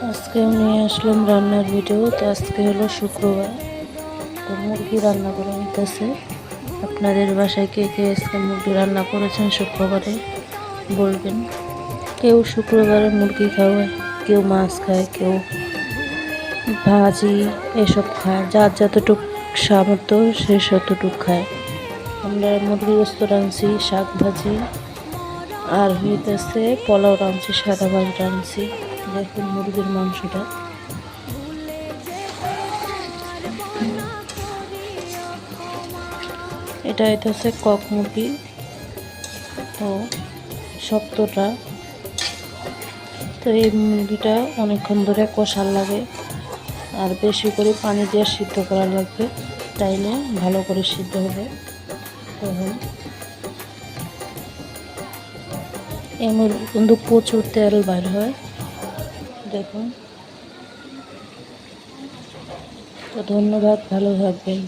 আজকে নিয়ে আসলাম রান্নার ভিডিও। তো আজকে হলো শুক্রবার, তো মুরগি রান্না করে নিতেছে। আপনাদের বাসায় কে কে আজকে মুরগি রান্না করেছেন শুক্রবারে বলবেন। কেউ শুক্রবারে মুরগি খাওয়ায়, কেউ মাছ খায়, কেউ ভাজি এসব খায়, যার যতটুক সামর্থ্য সে ততটুক খায়। আমরা মুরগি গোস্ত রাঁধছি, শাক ভাজি, আর হইতেছে পোলাও রাঁধছি, সাদা ভাত রাঁধছি। দেখুন মুরগির মাংসটা, এটা হইতেছে কক মুরগি। তো শক্তটা, তো এই মুরগিটা অনেকক্ষণ ধরে কষার লাগে, আর বেশি করে পানি দিয়ে সিদ্ধ করা লাগবে, তাইলে ভালো করে সিদ্ধ হবে। তখন এই মুরগি কিন্তু প্রচুর তেল বাইর হয়, দেখুন। তো ধন্যবাদ, ভালো থাকবেন।